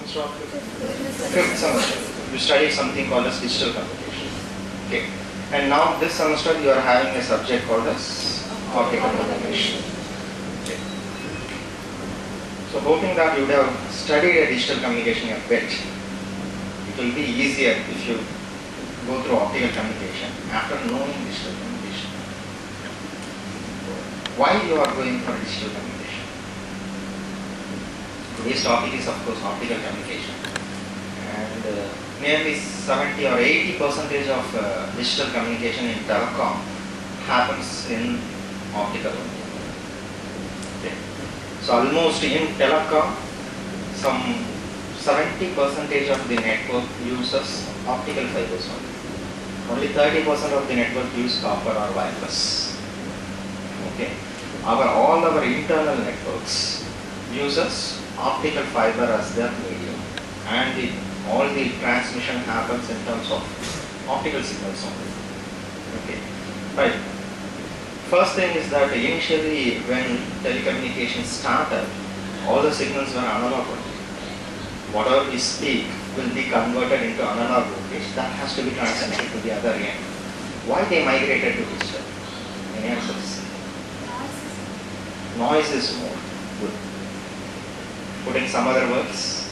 semester of fifth semester. You study something called as digital communication. Okay. And now this semester you are having a subject called as optical communication. Okay. So hoping that you would have studied a digital communication a bit. It will be easier if you go through optical communication after knowing digital communication. Why you are going for digital communication? Today's topic is of course optical communication, and nearly 70 or 80% of digital communication in telecom happens in optical only. Okay. So almost in telecom, some 70% of the network uses optical fibers only. Only 30% of the network use copper or wireless. Okay. All our internal networks uses optical fiber as their medium, and all the transmission happens in terms of optical signals only. Okay. Right. First thing is that initially when telecommunications started, all the signals were analog only. Whatever we speak will be converted into analog voltage that has to be transmitted to the other end. Why they migrated to digital? Any answers? Noise is more. Good. Put in some other words.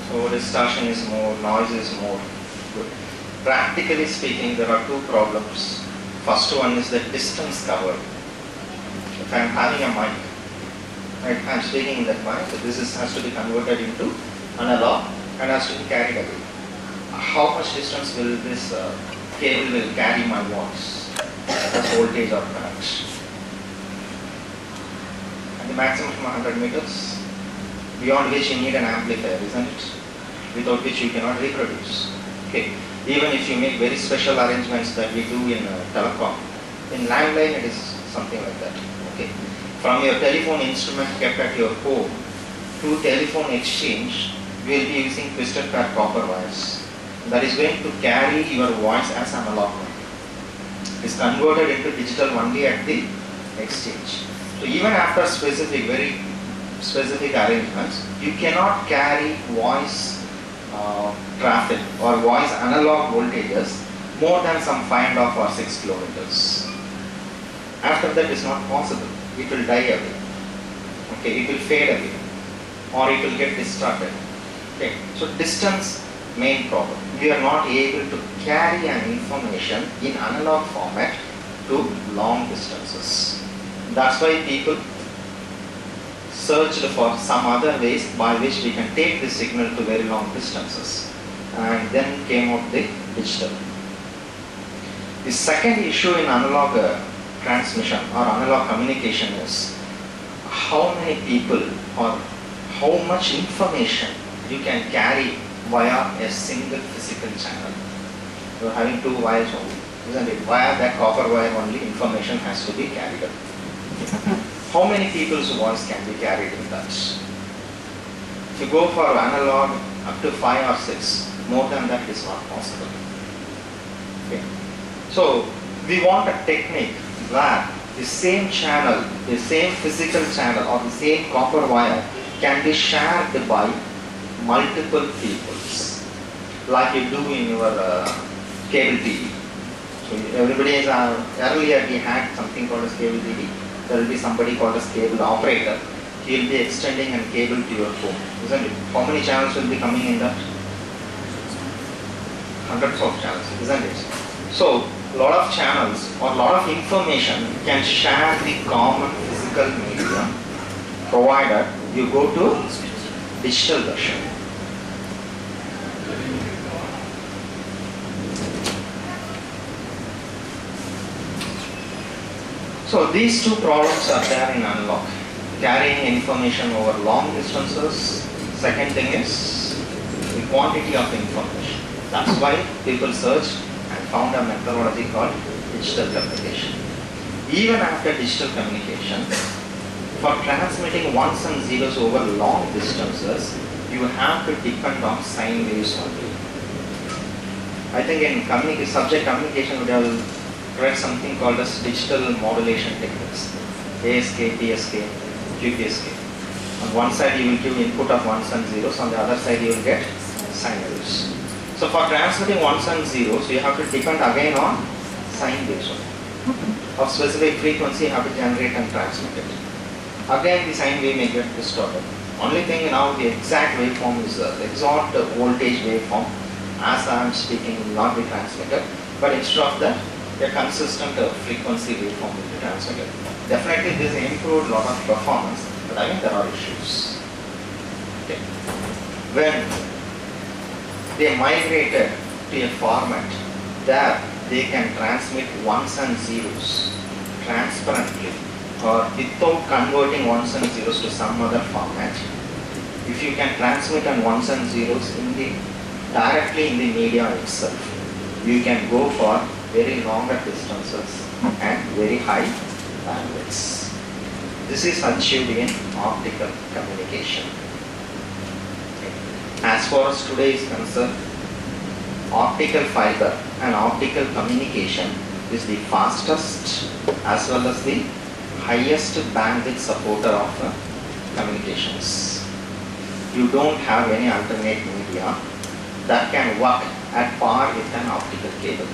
So distortion is more, noise is more. Good. Practically speaking, there are two problems. First one is the distance covered. If I am having a mic, right, I am speaking in that mic, so this has to be converted into analog and has to be carried away. How much distance will this cable will carry my voice as voltage or current? And the maximum from 100 meters, beyond which you need an amplifier, isn't it? Without which you cannot reproduce. Okay. Even if you make very special arrangements that we do in telecom, in landline it is something like that. Okay. From your telephone instrument kept at your home to telephone exchange, we will be using twisted pair copper wires. That is going to carry your voice as analog. It is converted into digital only at the exchange. So even after very specific arrangements, you cannot carry voice traffic or voice analog voltages more than some 5.5 or 6 kilometers. After that is not possible. It will die away. Okay, it will fade away, or it will get distorted. Okay, so distance main problem. We are not able to carry an information in analog format to long distances. That's why people searched for some other ways by which we can take the signal to very long distances, and then came out the digital. The second issue in analog transmission or analog communication is how many people or how much information you can carry via a single physical channel. You are having two wires only, isn't it? Via that copper wire only information has to be carried up. How many people's voice can be carried in that? If you go for analog up to 5 or 6, more than that is not possible. Okay. So we want a technique where the same channel, the same physical channel or the same copper wire can be shared by multiple peoples, like you do in your cable TV. So everybody is, earlier we had something called as cable TV. There will be somebody called as cable operator. He will be extending a cable to your home, isn't it? How many channels will be coming in that? Hundreds of channels, isn't it? So a lot of channels or a lot of information can share the common physical medium, provided you go to digital version. So these two problems are there in analog. Carrying information over long distances. Second thing is the quantity of information. That's why people searched and found a methodology called digital communication. Even after digital communication, for transmitting ones and zeros over long distances, you have to depend on sine waves only. I think in subject communication would have read something called as digital modulation techniques, ASK, PSK, QPSK. On one side you will give input of ones and zeros, on the other side you will get sine waves. So for transmitting ones and zeros, you have to depend again on sine waves of specific frequency. You have to generate and transmit it. Again the sine wave may get distorted. Only thing now, the exact waveform is the exact voltage waveform as I am speaking will not be transmitted, but instead of that a consistent frequency waveform will be transmitted. Definitely this improved a lot of performance, but again there are issues. Okay. When they migrated to a format that they can transmit ones and zeros transparently or without converting ones and zeros to some other format. If you can transmit on ones and zeros directly in the media itself, you can go for very longer distances and very high bandwidths. This is achieved in optical communication. As far as today is concerned, optical fiber and optical communication is the fastest as well as the highest bandwidth supporter of communications. You don't have any alternate media that can work at par with an optical cable.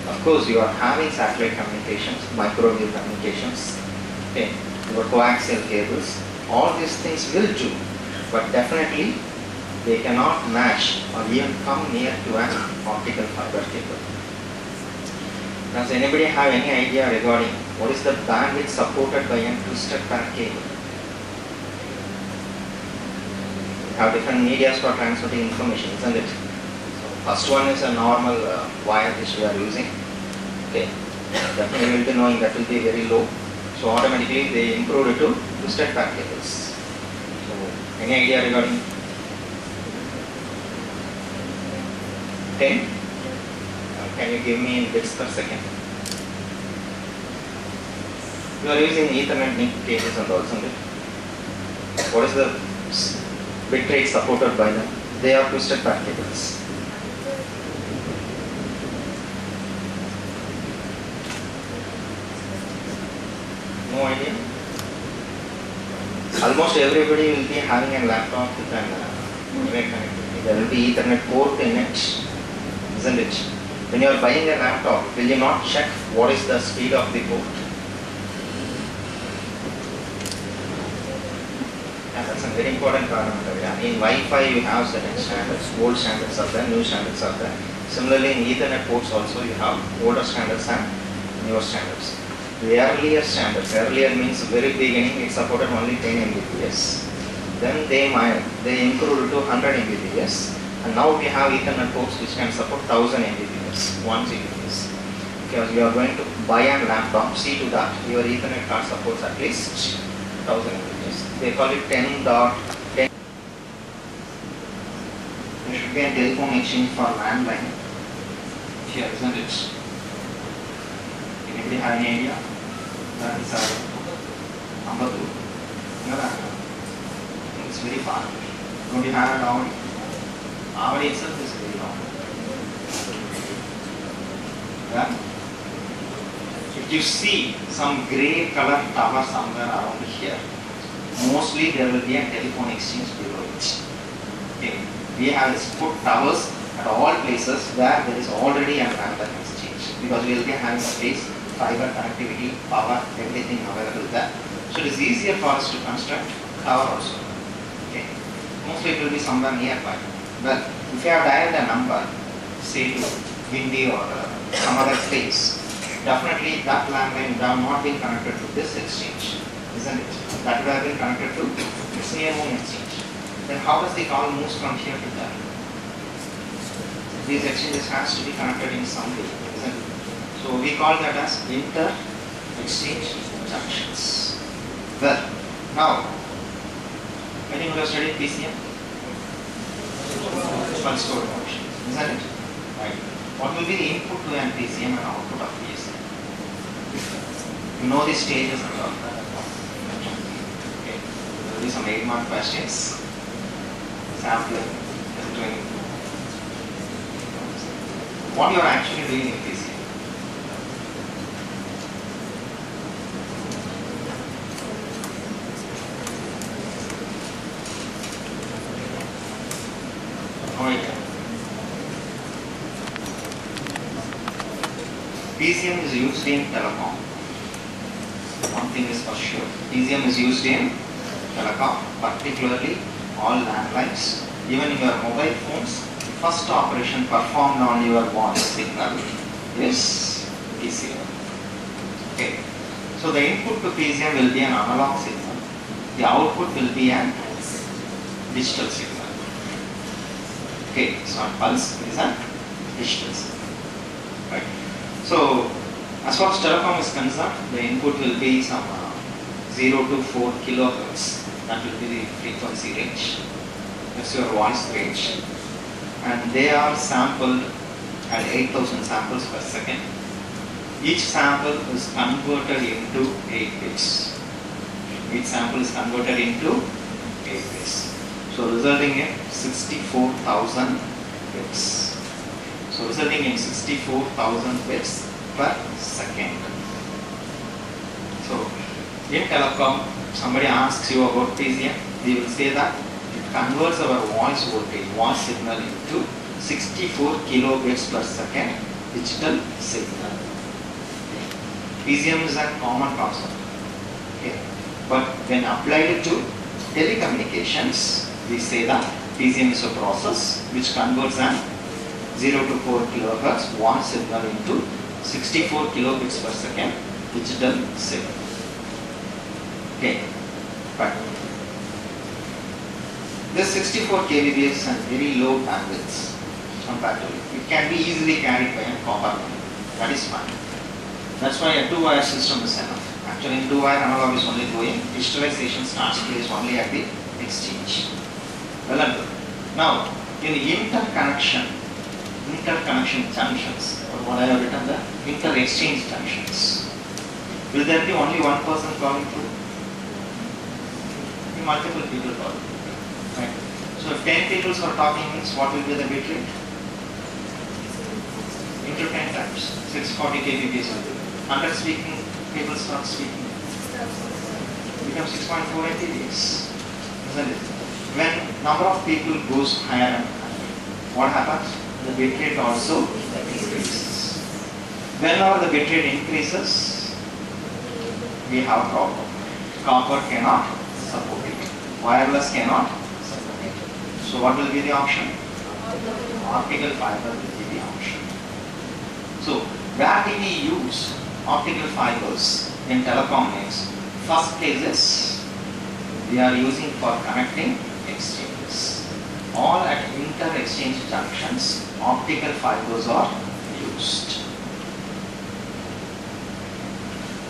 Of course, you are having satellite communications, microwave communications, okay, your coaxial cables, all these things will do, but definitely they cannot match or even come near to an optical fiber cable. Does anybody have any idea regarding what is the bandwidth supported by a twisted pair cable? We have different medias for transmitting information, isn't it? So first one is a normal wire which we are using. Okay, definitely we will be knowing that will be very low. So automatically they improved it to twisted pair cables. So any idea regarding 10? Can you give me in bits per second? You are using Ethernet link cables and all, isn't it? What is the bit rate supported by them? They are twisted pair cables. No idea? Almost everybody will be having a laptop with an internet connectivity. There will be Ethernet port in it, isn't it? When you are buying a laptop, will you not check what is the speed of the port? Yeah, that's a very important parameter. Yeah. In Wi-Fi you have certain standards, old standards are there, new standards are there. Similarly in Ethernet ports also you have older standards and newer standards. The earlier standards, earlier means very beginning it supported only 10 Mbps. Then they improved to 100 Mbps. And now we have Ethernet ports which can support 1000 Mbps, 1 Gbps. Because you are going to buy a laptop, see to that your Ethernet card supports at least 1000 Mbps. They call it 10.10. There should be a telephone exchange for landline here, isn't it? Anybody have any idea? That is number 2. No, it's very far. Don't you have it already? Our itself is very long. Yeah? If you see some grey color tower somewhere around here, mostly there will be a telephone exchange below it. Okay. We have put towers at all places where there is already a landline exchange, because we will be having space, fiber connectivity, power, everything available there. So it is easier for us to construct tower also. Okay. Mostly it will be somewhere nearby. Well, if you have dialed a number, say to Hindi or some other place, definitely that landline would have not been connected to this exchange, isn't it? That would have been connected to this nearby exchange. Then how does the call move from here to there? These exchanges has to be connected in some way, isn't it? So we call that as inter-exchange junctions. Well, now, I think we have studied PCM. Pulse code function, isn't it? Right. What will be the input to an PCM and output of PCM? You know the stages and all. Okay. There will be some 8-mark questions. Sampling, doing what you are actually doing in PCM. idea. PCM is used in telecom. One thing is for sure. PCM is used in telecom, particularly all landlines. Even in your mobile phones, the first operation performed on your voice signal is PCM. Okay. So the input to PCM will be an analog signal. The output will be an digital signal. Okay, it's not pulse, it is a digital signal. Right. So as far as telecom is concerned, the input will be some 0 to 4 kilohertz. That will be the frequency range. That's your voice range. And they are sampled at 8,000 samples per second. Each sample is converted into 8 bits. Each sample is converted into 8 bits. So resulting in 64,000 bits. So resulting in 64,000 bits per second. So in telecom, somebody asks you about PCM, we will say that it converts our voice voltage, voice signal into 64 kilobits per second digital signal. PCM is a common concept. Okay. But when applied to telecommunications, we say that PCM is a process which converts an 0 to 4 kilohertz voice signal into 64 kilobits per second digital signal. Okay, right. This 64 kbps and very low bandwidth compared to it can be easily carried by a copper line. That is fine. That's why a 2-wire system is enough. Actually, in 2-wire analog is only going. Digitalization starts place only at the exchange. Well and good. Now, in interconnection junctions, or what I have written there, inter-exchange junctions, will there be only one person calling through? Multiple people calling. Right. So if 10 people are talking means what will be the bit rate? Into 10 times. 640 kbps will be. 100 speaking people start speaking. Become 6.4 Mbps. Isn't it? When number of people goes higher and higher, what happens? The bit rate also increases. Whenever the bit rate increases, we have a problem. Copper cannot support it. Wireless cannot support it. So what will be the option? Optical fiber will be the option. So where do we use optical fibers in telecom is, first cases we are using for connecting exchanges. All at inter-exchange junctions, optical fibers are used.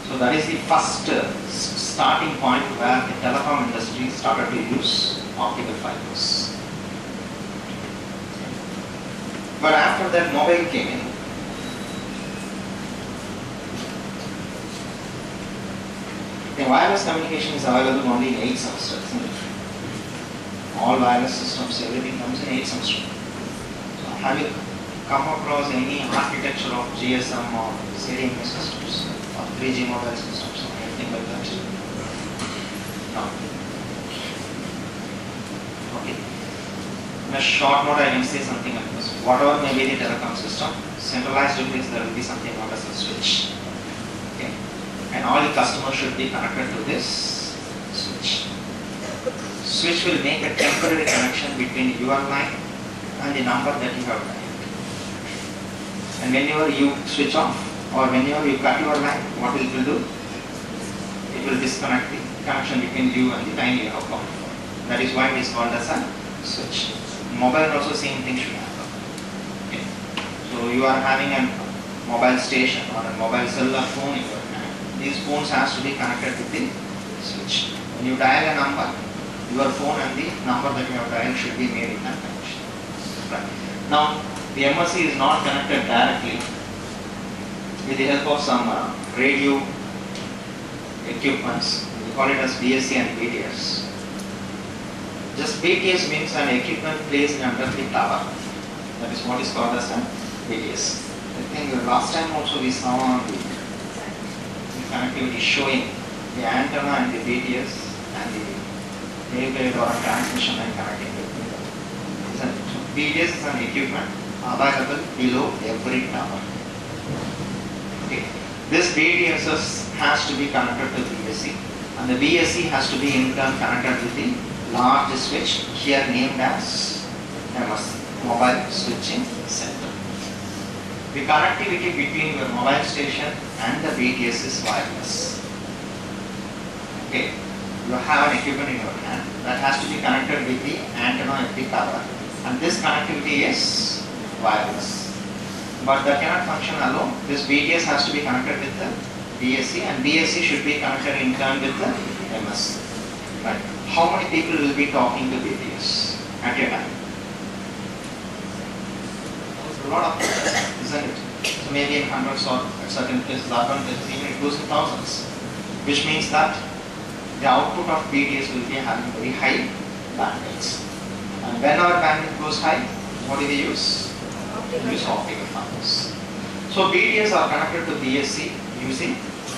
So that is the first starting point where the telecom industry started to use optical fibers. But after that, mobile came in. The wireless communication is available only in 8 substrates. All wireless systems, everything comes in 8 substrates. So have you come across any architecture of GSM or CDMA systems or 3G mobile systems or anything like that? No. Okay. In a short note, I can say something like this. Whatever may be the telecom system, centralized to this, there will be something known as a switch. Okay. And all the customers should be connected to this switch. Switch will make a temporary connection between your line and the number that you have dialed. And whenever you switch off or whenever you cut your line, what it will do? It will disconnect the connection between you and the line you have called for. That is why it is called as a switch. Mobile also same thing should happen. Okay. So you are having a mobile station or a mobile cellular phone in your hand. These phones has to be connected with the switch. When you dial a number, your phone and the number that you have dialed should be made in that connection. Right. Now, the MSC is not connected directly with the help of some radio equipments. We call it as BSC and BTS. Just BTS means an equipment placed under the tower. That is what is called as an BTS. I think last time also we saw the connectivity showing the antenna and the BTS and the waveguide or a transmission line connecting with it. Isn't it? BTS is an equipment available below every tower. Okay. This BTS has to be connected to BSC, and the BSC has to be in turn connected with the large switch here named as MS, Mobile Switching Center. The connectivity between your mobile station and the BTS is wireless. Okay. You have an equipment in your hand that has to be connected with the antenna of the tower, and this connectivity is wireless. But that cannot function alone. This BTS has to be connected with the BSC, and BSC should be connected in turn with the MS. Right. How many people will be talking to BTS at a time? A lot of people, isn't it? So maybe in hundreds or at certain places, urban places, even it goes in thousands. Which means that the output of BTS will be having very high bandwidth. And when our bandwidth goes high, what do we use? We use optical fibers. So BTS are connected to BSC using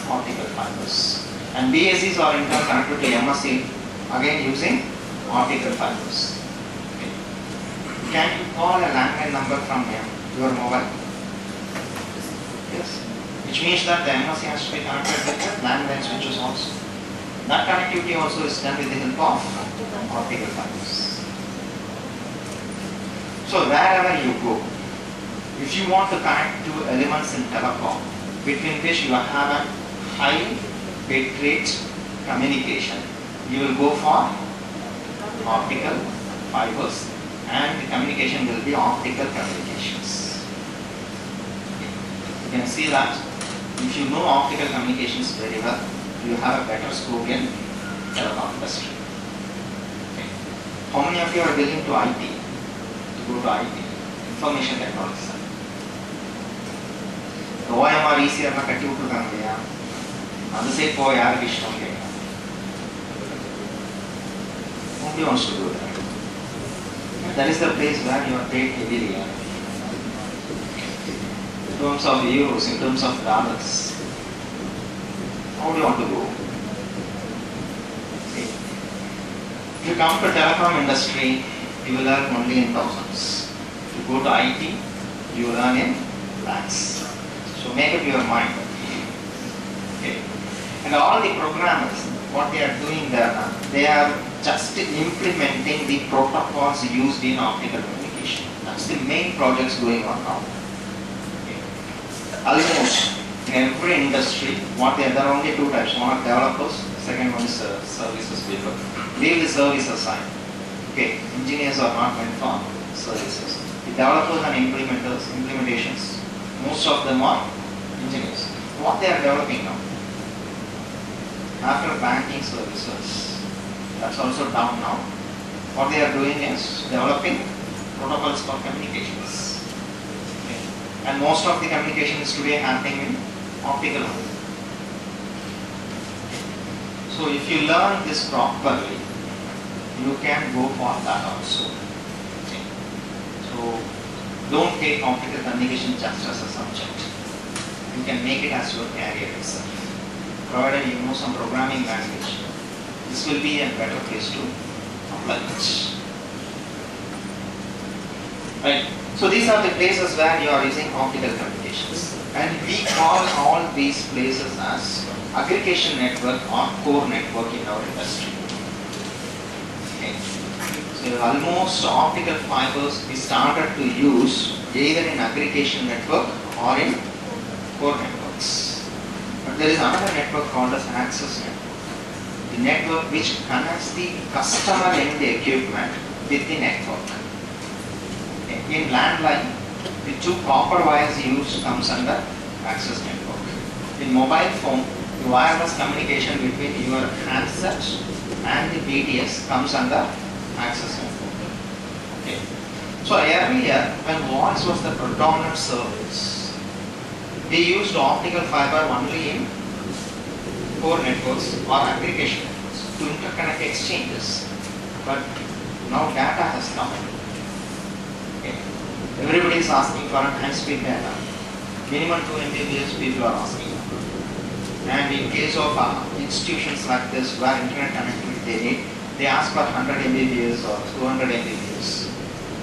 optical fibers. And BSCs are in turn connected to MSC again using optical fibers. Okay. Can you call a landline number from your mobile? Yes. Which means that the MSC has to be connected with the landline switches also. That connectivity also is done with the help of optical fibers. So wherever you go, if you want to connect two elements in telecom between which you have a high bit rate communication, you will go for optical fibers, and the communication will be optical communications. You can see that if you know optical communications very well, you have a better scope in telecom industry. Okay. How many of you are willing to IT, to go to IT, information technology side? The OMR ECR na katti vittirukanga இல்லையா, அந்த side போய் யாருக்கு இஷ்டம் கேட்கலாம். Nobody wants to do that. That is the place where you are paid heavily. In terms of euros, in terms of dollars. How do you want to go? See, if you come to telecom industry, you will earn only in thousands. If you go to IT, you will earn in lakhs. So make up your mind. Okay. And all the programmers, what they are doing there now, they are just implementing the protocols used in optical communication. That's the main projects going on now. Okay. Almost in every industry, there are only two types. One are developers, second one is services people. Leave the services side. Okay, engineers are not meant for services. The developers and implementations, most of them are engineers. What they are developing now? After banking services, that's also down now. What they are doing is developing protocols for communications. Okay. And most of the communication is today happening in optical. So if you learn this properly, you can go for that also. Okay. So don't take optical communication just as a subject. You can make it as your career itself. Provided you know some programming language, this will be a better place to apply it. Right. So these are the places where you are using optical communications. And we call all these places as aggregation network or core network in our industry. Okay. So almost optical fibers we started to use either in aggregation network or in core networks. But there is another network called as access network. The network which connects the customer and the equipment with the network. Okay. In landline, the two copper wires used comes under access network. In mobile phone, the wireless communication between your handset and the BTS comes under access network. Okay. So earlier, when voice was the predominant service, they used optical fiber only in core networks or aggregation networks to interconnect exchanges. But now data has come. Okay. Everybody is asking for high-speed data. Minimum 2 Mbps people are asking. And in case of institutions like this where internet connectivity they need, they ask for 100 Mbps or 200 Mbps.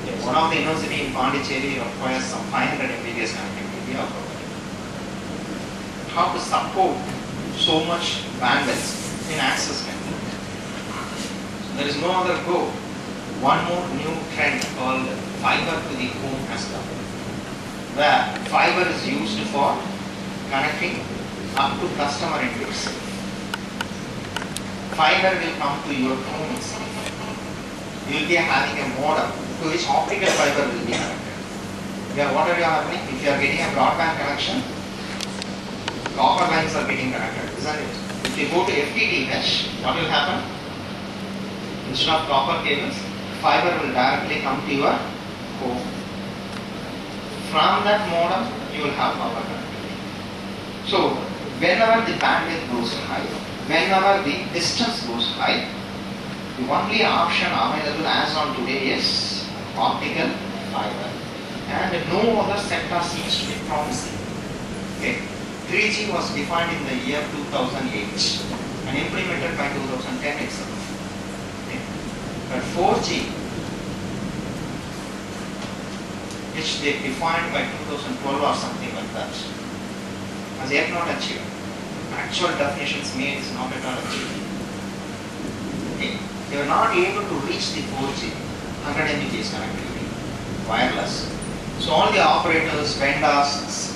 Okay. One of the university in Pondicherry requires some 500 Mbps connectivity. We are providing. How to support so much bandwidth in access network? So there is no other go. One more new trend called fiber to the home has come, where fiber is used for connecting up to customer inputs. Fiber will come to your home itself. You will be having a modem to which optical fiber will be connected. Yeah, what are you happening? If you are getting a broadband connection, copper lines are getting connected, isn't it? If you go to FTTH, what will happen? Instead of copper cables, fiber will directly come to your home. From that modem, you will have power connectivity. So, whenever the bandwidth goes high, whenever the distance goes high, the only option available as on today is optical fiber. And no other sector seems to be promising. Okay. 3G was defined in the year 2008 and implemented by 2010 itself. Okay. But 4G, which they defined by 2012 or something like that, has yet not achieved. Actual definitions made is not at all achieved. Okay. They were not able to reach the 4G 100 Mbps connectivity, wireless. So all the operators, vendors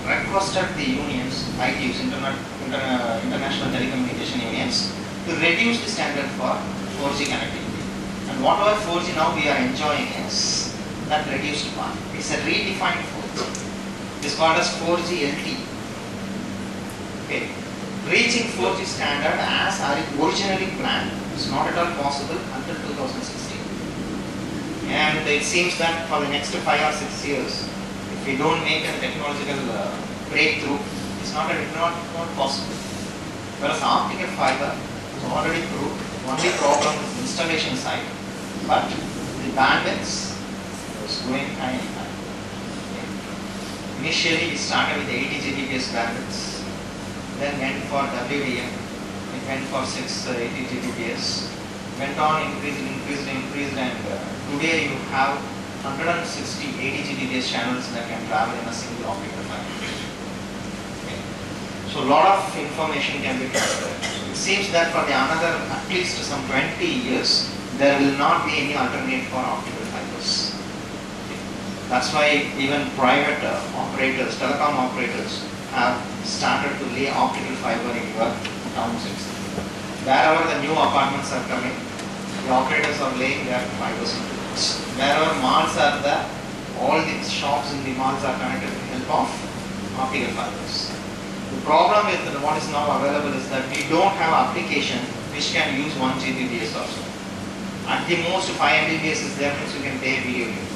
requested the unions, ITUs, International Telecommunication Unions, to reduce the standard for 4G connectivity. And whatever 4G now we are enjoying is that reduced part. It's a redefined 4G. It's called as 4G LTE. Okay. Reaching 4G standard as originally planned is not at all possible until 2016. And it seems that for the next 5 or 6 years, if we don't make a technological breakthrough, it's not possible. Whereas optical fiber is already proved, only problem is installation side, but the bandwidth is going high and high. Okay. Initially, we started with 80 Gbps bandwidths. Then went for WDM, it went for 680 Gbps, went on increased and today you have 160 80 Gbps channels that can travel in a single optical fiber. Okay. So a lot of information can be transferred. It seems that for the another at least some 20 years, there will not be any alternate for optical fibers. Okay. That's why even private operators, telecom operators, have started to lay optical fiber in your towns itself. Wherever the new apartments are coming, the operators are laying their fibers into it. Wherever malls are there, all the shops in the malls are connected with the help of optical fibers. The problem with what is now available is that we don't have application which can use 1 Gbps or so. At the most 5 Mbps is there, means you can play a video game.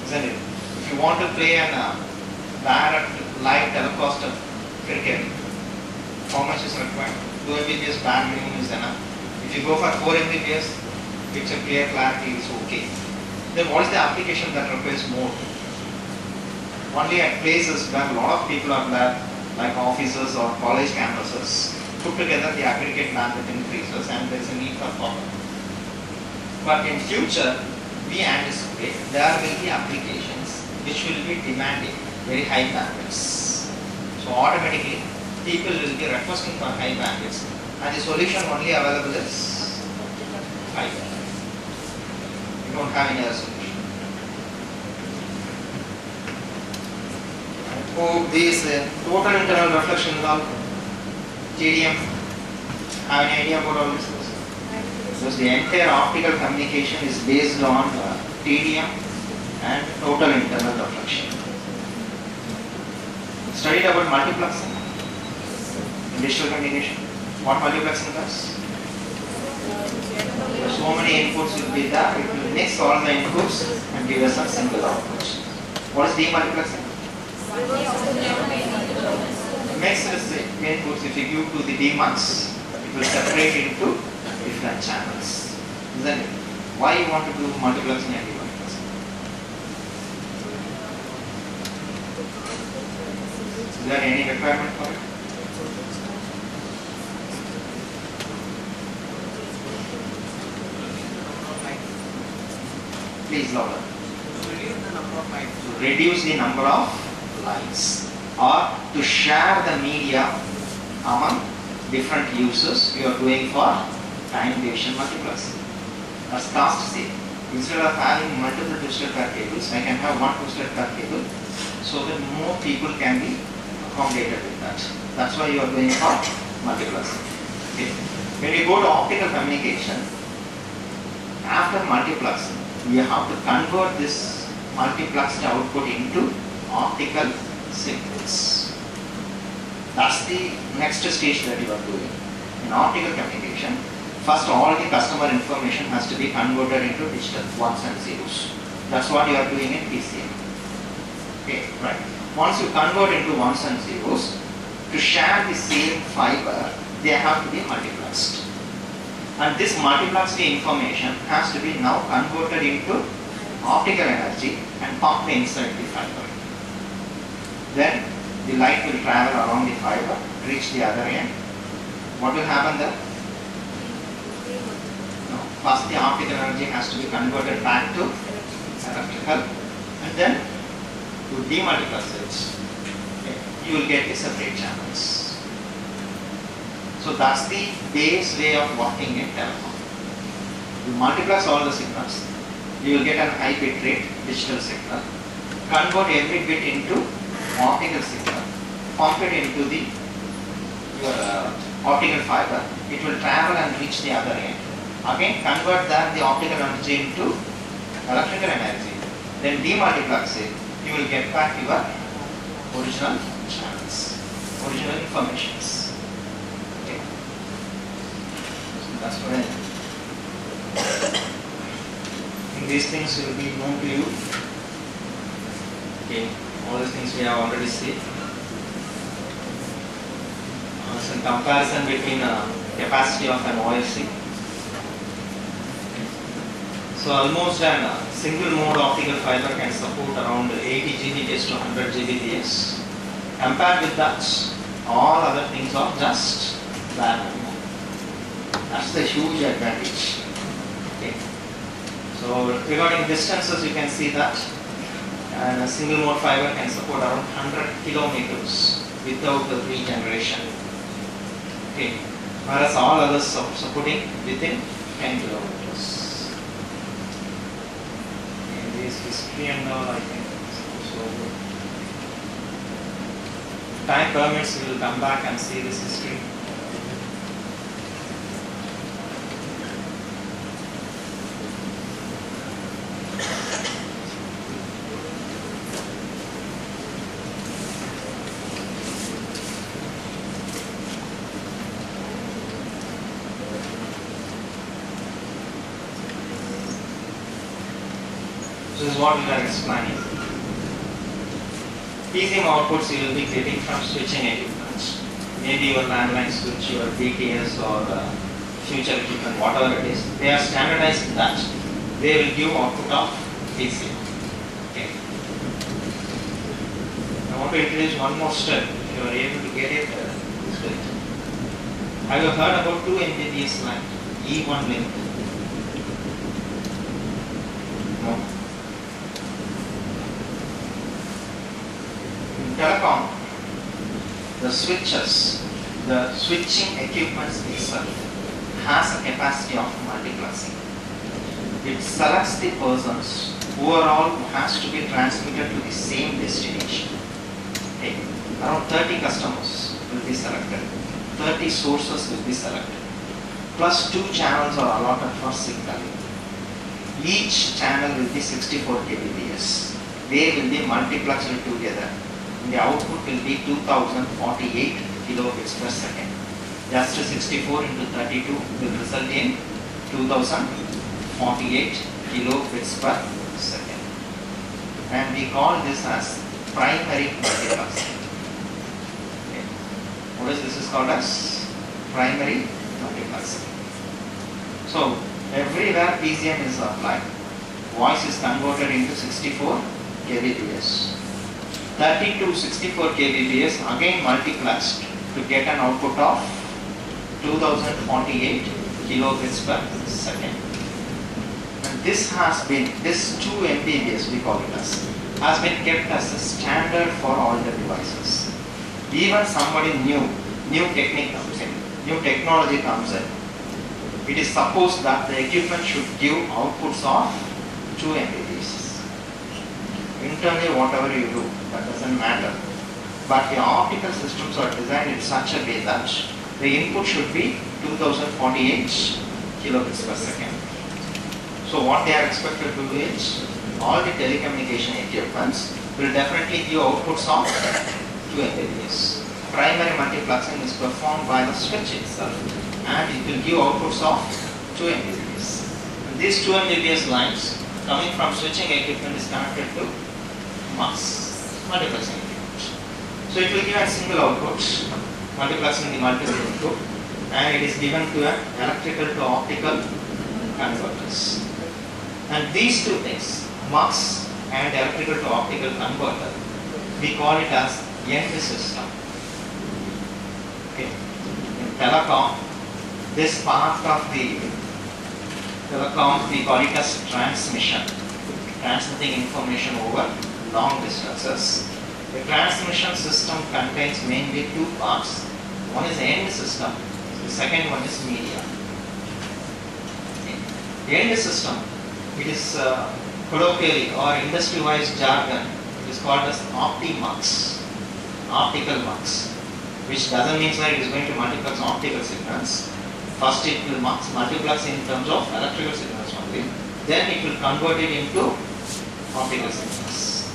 Isn't it? If you want to play an direct live telecast of cricket, how much is required? 2 Mbps band minimum is enough. If you go for 4 Mbps, picture clear clarity is okay. Then what is the application that requires more? Only at places where a lot of people are there, like offices or college campuses, put together the aggregate bandwidth increases and there is a need for power. But in future, we anticipate there will be applications which will be demanding very high bandwidths. So automatically people will be requesting for high bandwidths and the solution only available is fiber. We don't have any other solution. Oh, this total internal reflection law, TDM, have any idea about all this? Because the entire optical communication is based on TDM and total internal reflection. Studied about multiplexing in digital communication. What multiplexing does? So many inputs will be there, it will mix all the inputs and give us a single output. What is demultiplexing? Mix the inputs. If you give to the demux, it will separate into different channels. Isn't it? Why you want to do multiplexing and demultiplexing? Is there any requirement for it? Please louder. reduce the number of lines. To reduce the number of lines, or to share the media among different users, you are doing for time division multiplexing. That's cost save. Instead of having multiple twisted pair cables, I can have one twisted pair cable, so that more people can be accommodated with that. That's why you are doing for multiplexing. Okay. When you go to optical communication, after multiplexing, you have to convert this multiplexed output into optical signals. That's the next stage that you are doing. In optical communication, first all the customer information has to be converted into digital ones and zeros. That's what you are doing in PCM. Okay, right. Once you convert into ones and zeros, to share the same fiber, they have to be multiplexed. And this multiplexed information has to be now converted into optical energy and pumped inside the fiber. Then the light will travel along the fiber, reach the other end. What will happen there? No. First the optical energy has to be converted back to electrical, and then to demultiplex it. Okay. You will get the separate channels. So that's the base way of working in telecom. You multiplex all the signals, you will get an high bit rate digital signal, convert every bit into optical signal, pump it into your optical fiber, it will travel and reach the other end. Again convert that the optical energy into electrical energy, then demultiplex it, you will get back your original channels, original informations. Okay. So that's what I think. These things will be known to you. Okay. All these things we have already seen. Some comparison between capacity of an OFC. So almost a single mode optical fiber can support around 80 Gbps to 100 Gbps. Compared with that, all other things are just bare minimum. That's the huge advantage. Okay. So regarding distances, you can see that and a single mode fiber can support around 100 kilometers without the regeneration. Okay. Whereas all others are supporting within 10 kilometers. And this history and all, I think so. Time permits, we will come back and see this history. This is what we are explaining. PCM outputs you will be getting from switching equipment. Maybe your landline switch, your BTS or future equipment, whatever it is. They are standardized that. They will give output of PCM. Okay. I want to introduce one more step. If you are able to get it, please do it. Have you heard about 2 Mbps line? E1 link. No. Telecom, the switches, the switching equipment itself has a capacity of multiplexing. It selects the persons overall who has to be transmitted to the same destination. Okay. Around 30 customers will be selected, 30 sources will be selected, plus 2 channels are allotted for signaling. Each channel will be 64 kbps. They will be multiplexed together. The output will be 2048 kilobits per second. Just 64 into 32 will result in 2048 kilobits per second. And we call this as primary multiplexing. Okay. What is this is called as? Primary multiplexing. So everywhere PCM is applied, voice is converted into 64 kbps. 30 to 64 kbps again multiplexed to get an output of 2048 kilobits per second. And this 2 Mbps we call it as, has been kept as a standard for all the devices. Even somebody new technique comes in, new technology comes in, it is supposed that the equipment should give outputs of 2 Mbps. Internally whatever you do, that doesn't matter. But the optical systems are designed in such a way that the input should be 2048 kilobits per second. So what they are expected to do is, all the telecommunication equipments will definitely give outputs of 2 Mbps. Primary multiplexing is performed by the switch itself, and it will give outputs of 2 Mbps. And these 2 Mbps lines coming from switching equipment is connected to MUX multiplexing equipment. So it will give a single output, multiplexing the multiple input, and it is given to an electrical to optical converters. And these two things, MUX and electrical to optical converter, we call it as end system. Okay. In telecom, this part of the telecom we call it as transmission, transmitting information over long distances. The transmission system contains mainly two parts. One is the end system, the second one is media. Okay. The end system, it is colloquially or industry-wise jargon, it is called as OptiMux, optical mux, which doesn't mean that it is going to multiplex optical signals. First it will multiplex in terms of electrical signals only, then it will convert it into optical signals.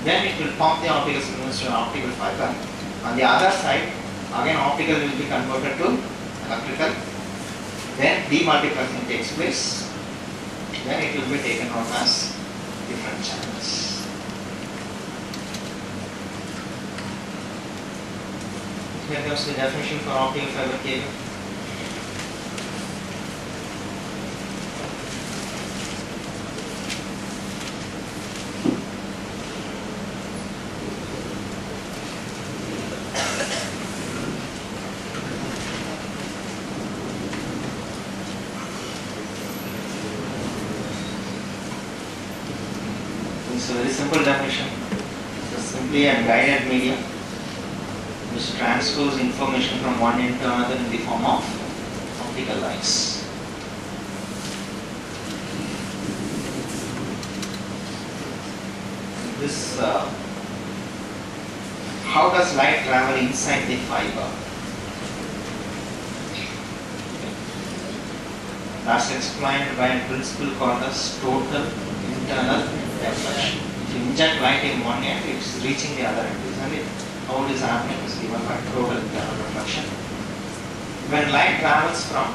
Then it will pump the optical signals to an optical fiber. On the other side, again optical will be converted to electrical. Then demultiplexing takes place. Then it will be taken out as different channels. Here comes the definition for optical fiber cable. It's a very simple definition. It's simply a guided medium which transfers information from one end to another in the form of optical lines. This, how does light travel inside the fiber? That's explained by a principle called as total internal reflection. If you inject light in one end, it's reaching the other end, isn't it? How it is happening is given by total internal reflection. When light travels from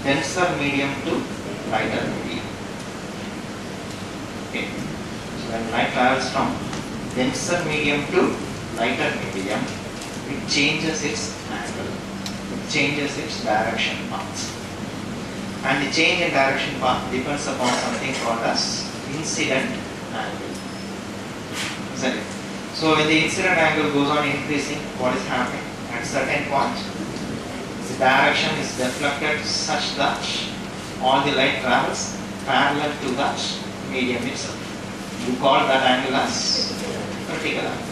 denser medium to lighter medium. Okay. So when light travels from denser medium to lighter medium, it changes its angle. It changes its direction path. And the change in direction path depends upon something called as incident angle. Isn't it? So when the incident angle goes on increasing, what is happening? At a certain point, the direction is deflected such that all the light travels parallel to that medium itself. You call that angle as critical angle.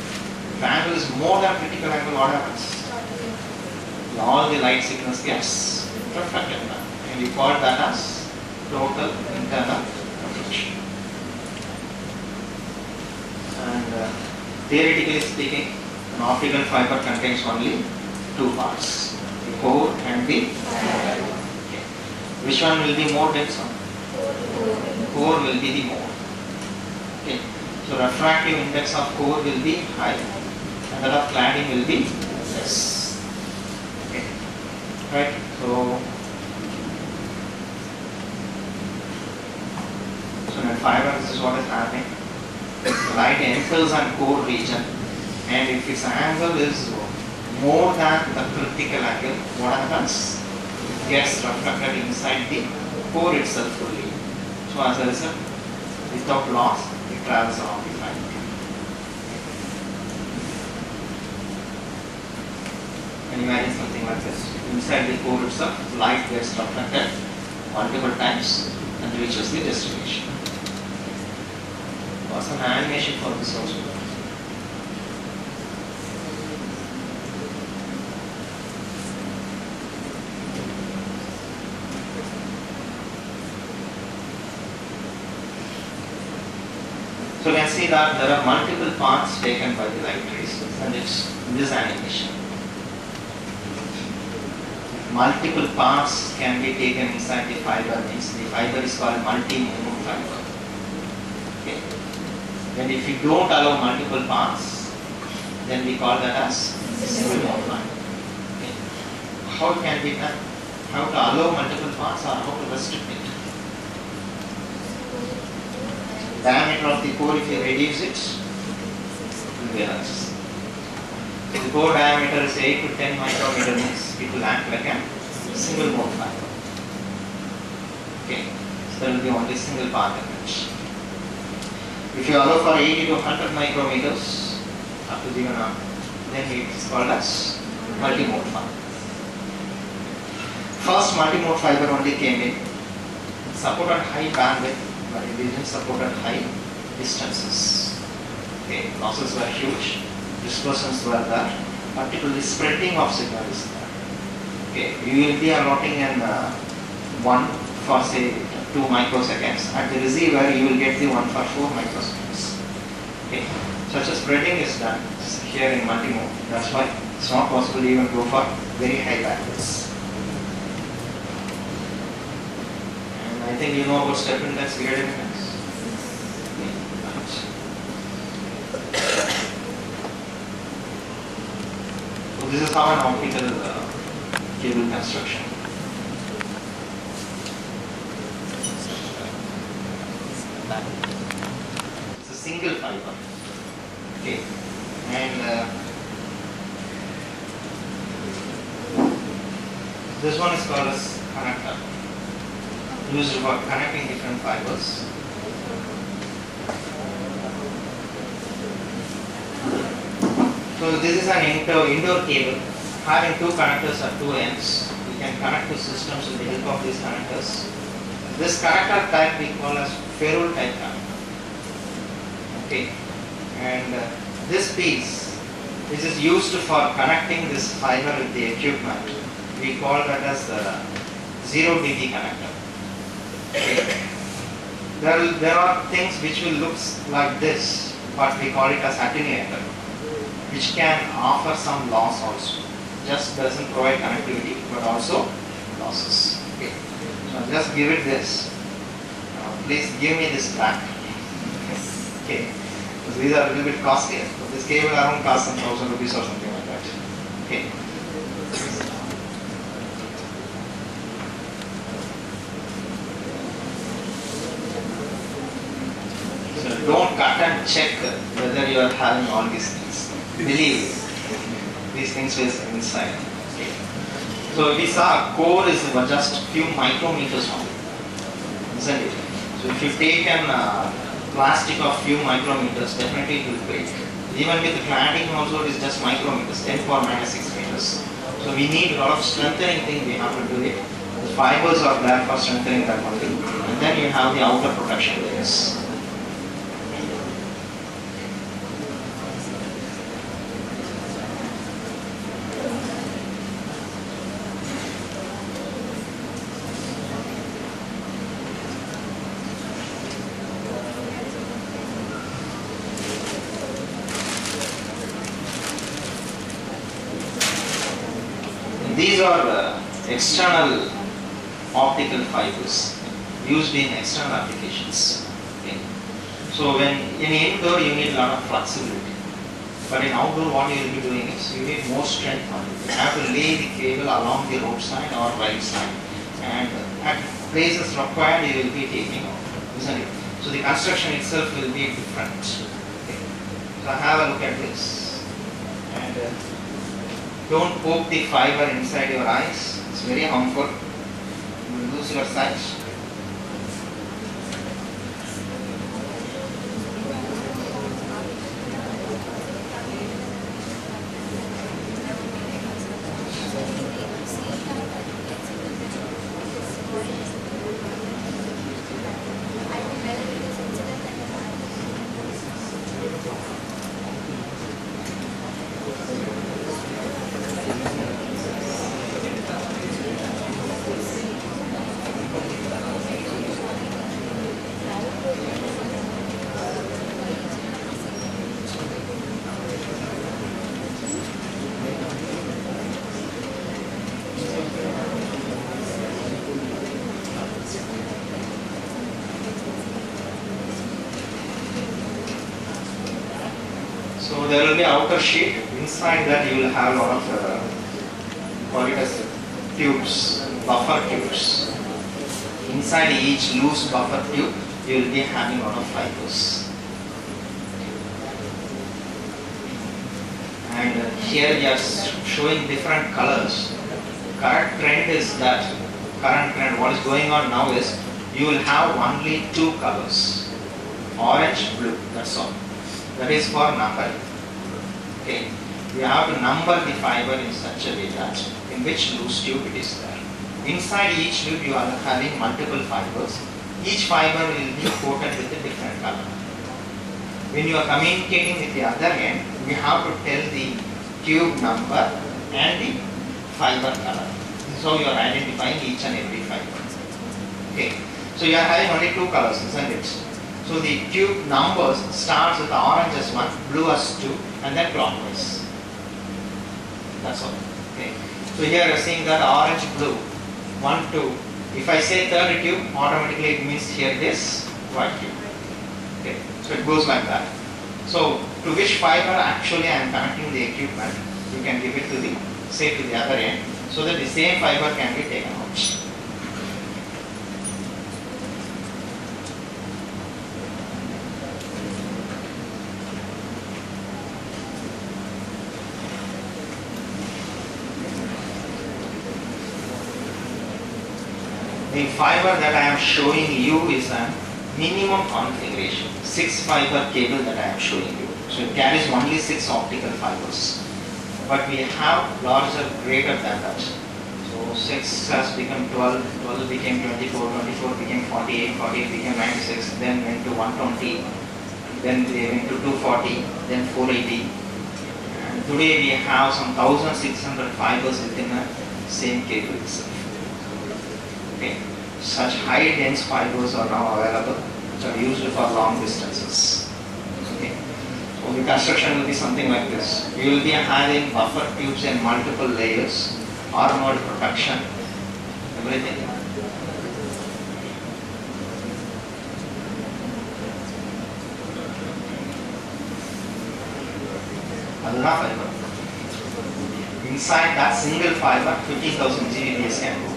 If the angle is more than critical angle, what happens? All the light signals gets reflected back. And you call that as total internal reflection. And theoretically speaking, an optical fiber contains only two parts, the core and the anode. Okay. Which one will be more dense? Core will be the more. Okay. So refractive index of core will be high and that of cladding will be less. Okay. Right. So in a fiber, this is what is happening. Light enters on core region, and if its angle is more than the critical angle, what happens? It gets reflected inside the core itself fully. So as a result, without loss, it travels along the fiber. Can you imagine something like this? Inside the core itself, light gets reflected multiple times, and reaches the destination. Was an animation for this also. So you can see that there are multiple paths taken by the light rays, and it's this animation. Multiple paths can be taken inside the fiber, means the fiber is called multi-mode fiber. Okay. And if you don't allow multiple paths, then we call that as single mode fiber. Okay. How it can be done? How to allow multiple paths or how to restrict it? Diameter of the core, if you reduce it, you realize. If the core diameter is 8 to 10 micrometer, means it will act like a single mode fiber. Okay, so there will be only single path image. If you allow for 80 to 100 micrometers up to the one, then it is called as multi-mode fiber. First multi-mode fiber only came in, supported high bandwidth, but it didn't support at high distances. Okay, losses were huge, dispersions were there, particularly spreading of signal is there. Okay, you will be allotting an one for say 2 microseconds. At the receiver, you will get the one for 4 microseconds. Okay, such a spreading is done here in multi-mode. That's why it's not possible to even go for very high bandwidths. I think you know about step index, gradient index. So this is how an optical cable construction. It's a single fiber. Okay, and this one is called as connector, used for connecting different fibers. So this is an indoor cable having 2 connectors at 2 ends. We can connect to systems with the help of these connectors. This connector type we call as ferrule type connector. Okay, and this piece, this is used for connecting this fiber with the equipment. We call that as the 0 dB connector. Okay. There are things which will look like this, but we call it as attenuator, which can offer some loss also. Just doesn't provide connectivity, but also losses. Okay. So just give it this. Please give me this back. Okay. So these are a little bit costly. So this cable around costs some 1,000 rupees or something like that. Okay. Don't cut and check whether you are having all these things. Believe it. These things will be inside. Okay. So we saw core is just few micrometers only, isn't it? So if you take an plastic of few micrometers, definitely it will break. Even with cladding also, it is just micrometers, 10 power minus 6 meters. So we need a lot of strengthening thing. We have to do it. The fibers are there for strengthening that only, and then you have the outer protection layers. These are external optical fibers used in external applications. Okay. So when in indoor you need a lot of flexibility, but in outdoor what you will be doing is you need more strength on it. You have to lay the cable along the roadside or right side, and at places required you will be taking out, isn't it? So the construction itself will be different. Okay. So have a look at this, and don't poke the fiber inside your eyes. It's very harmful. You will lose your sight. So there will be outer sheet. Inside that you will have a lot of polyester tubes, buffer tubes. Inside each loose buffer tube, you will be having a lot of fibers. And here we are showing different colors. Current trend is that, what is going on now is, you will have only two colors, orange, blue, that's all. That is for numbering. Okay, you have to number the fiber in such a way that in which loose tube it is there. Inside each tube you are having multiple fibers. Each fiber will be coated with a different color. When you are communicating with the other end, you have to tell the tube number and the fiber color. So you are identifying each and every fiber. Okay, so you are having only two colors, isn't it? So the tube numbers starts with orange as 1, blue as 2, and then clockwise. That's all. Okay. So here you are seeing that orange, blue, 1, 2. If I say third tube, automatically it means here this white tube. Okay. So it goes like that. So to which fiber actually I am connecting the equipment, you can give it to the, say to the other end, so that the same fiber can be taken out. The fiber that I am showing you is a minimum configuration, 6 fiber cable that I am showing you. So it carries only 6 optical fibers. But we have larger, greater than that. So 6 has become 12, 12 became 24, 24 became 48, 48 became 96, then went to 120, then they went to 240, then 480. And today we have some 1600 fibers within the same cable itself. Okay. Such high dense fibers are now available, which are used for long distances. Okay. So the construction will be something like this. You will be having buffer tubes in multiple layers, armored protection, everything. Adana fiber. Inside that single fiber, 50,000 Gbps can go.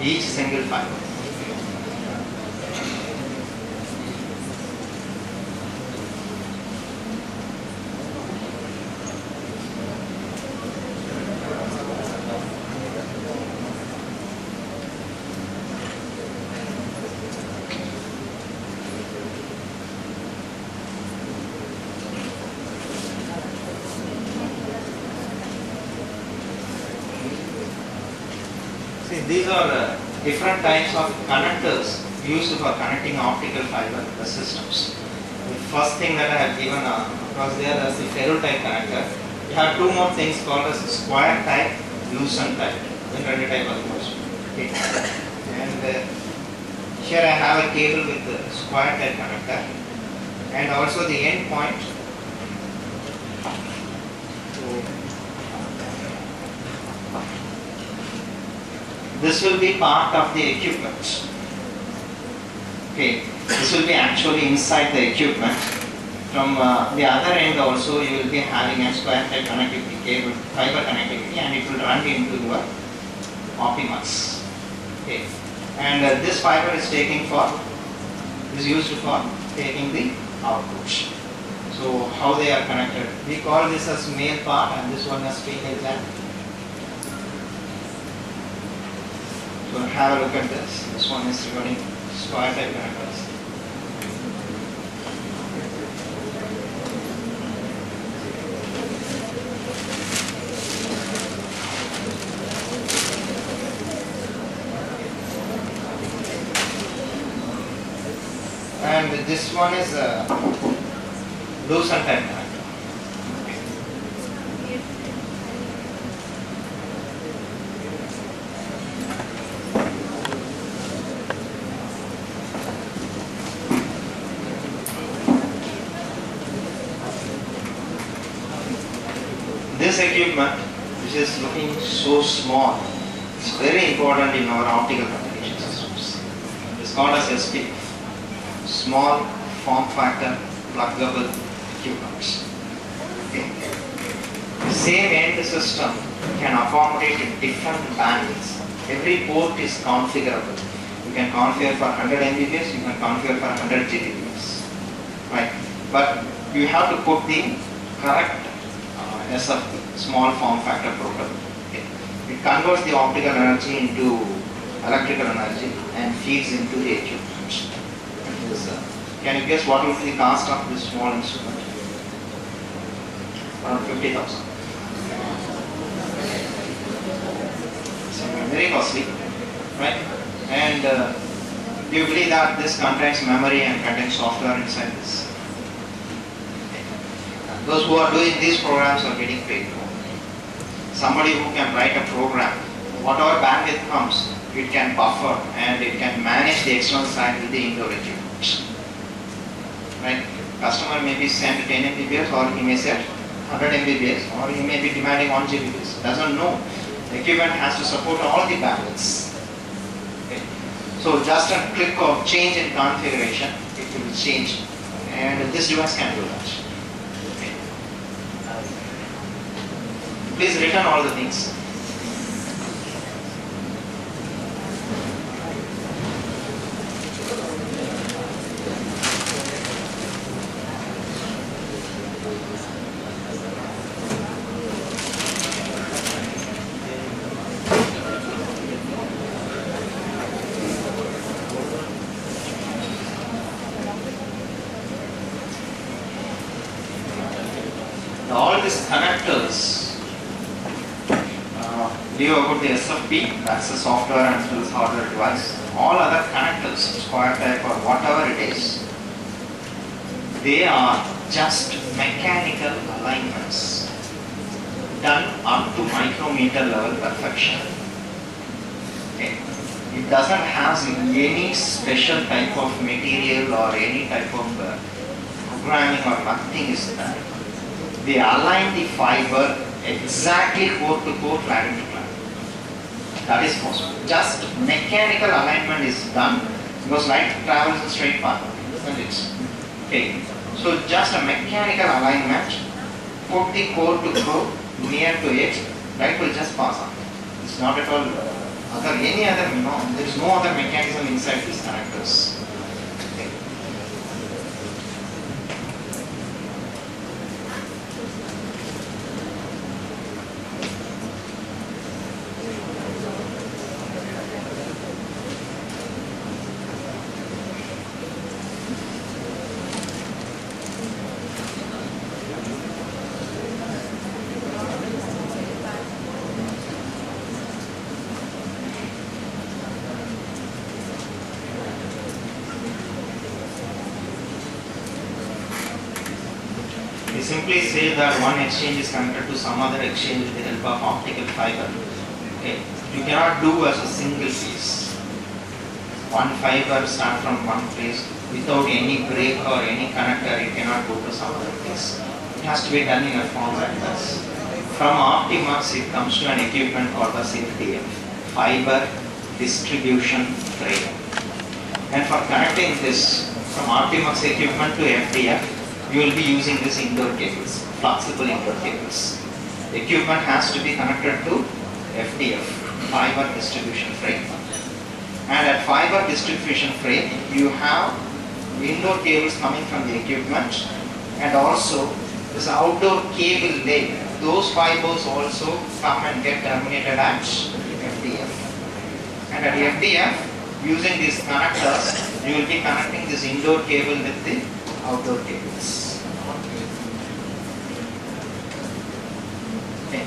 Each single fiber. See, these are different types of connectors used for connecting optical fiber systems. The first thing that I have given across there is the ferrule type connector. We have two more things called as square type, lucent type. Then type of okay. And here I have a cable with the square type connector and also the end point. This will be part of the equipment. Okay, this will be actually inside the equipment. From the other end also you will be having a square type connectivity cable, fiber connectivity, and it will run into your Optimus. Okay, and this fiber is used for taking the output. So how they are connected? We call this as male part and this one as female part. So have a look at this. This one is regarding square type connectors. And this one is a lucent type connector. This equipment, which is looking so small, is very important in our optical communication systems. It's called as SPF. Small, form factor, pluggable, equipment. Okay. The same end system can accommodate different bandwidths. Every port is configurable. You can configure for 100 Mbps, you can configure for 100 Gbps. Right? But you have to put the correct SFP, small form factor protocol. Okay. It converts the optical energy into electrical energy and feeds into the equipment. Can you guess what will be the cost of this small instrument? Around 50,000. Very costly, right? And do you believe that this contains memory and contains software inside this? Those who are doing these programs are getting paid. Somebody who can write a program, whatever bandwidth comes, it can buffer and it can manage the external side with the indoor equipment. Right? Customer may be sent 10 Mbps or he may set 100 Mbps or he may be demanding 1 Gbps. Doesn't know. The equipment has to support all the bandwidths. Okay. So just a click of change in configuration, it will change, and this device can do that. Okay. Please return all the things. All these connectors, leave about the SFP, that's the software and the hardware device. All other connectors, square type or whatever it is, they are just mechanical alignments done up to micrometer level perfection. Okay. It doesn't have any special type of material or any type of programming or nothing is there. They align the fiber exactly core to core, cladding to cladding. That is possible. Just mechanical alignment is done because light travels a straight path, isn't it? Okay. So just a mechanical alignment, put the core to core near to it, light will just pass on. It's not at all there is no other mechanism inside these connectors. We simply say that one exchange is connected to some other exchange with the help of optical fiber. Okay. You cannot do as a single piece. One fiber start from one place without any break or any connector, it cannot go to some other place. It has to be done in a form like this. From Optimus, it comes to an equipment called as FDF, Fiber Distribution Frame. And for connecting this from Optimus equipment to FDF, you will be using these indoor cables, flexible indoor cables. The equipment has to be connected to FDF, Fiber Distribution Frame. And at Fiber Distribution Frame, you have indoor cables coming from the equipment and also this outdoor cable lay. Those fibers also come and get terminated at FDF. And at FDF, using these connectors, you will be connecting this indoor cable with the outdoor cables. Okay.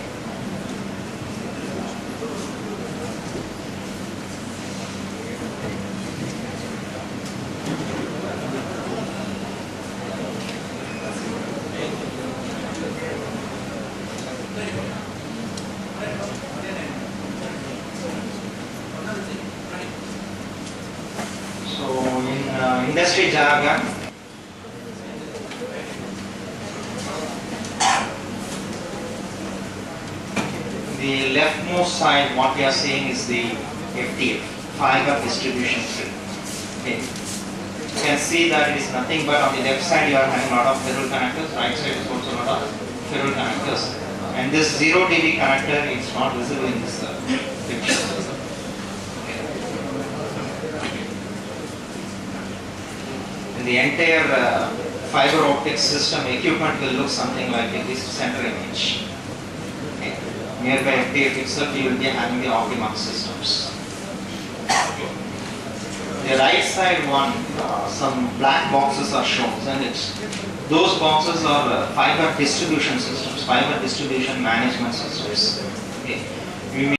So in industry jargon, the leftmost side, what we are saying is the FDF, Fiber Distribution Frame. Okay. can see that it is nothing but on the left side you are having a lot of ferrule connectors, right side is also a lot of ferrule connectors. And this 0 dB connector is not visible in this picture. And the entire fiber optic system equipment will look something like this center image. Okay. Nearby FDF itself you will be having the Optimus systems. The right side one, some black boxes are shown, and those boxes are fiber distribution systems, fiber distribution management systems. Okay.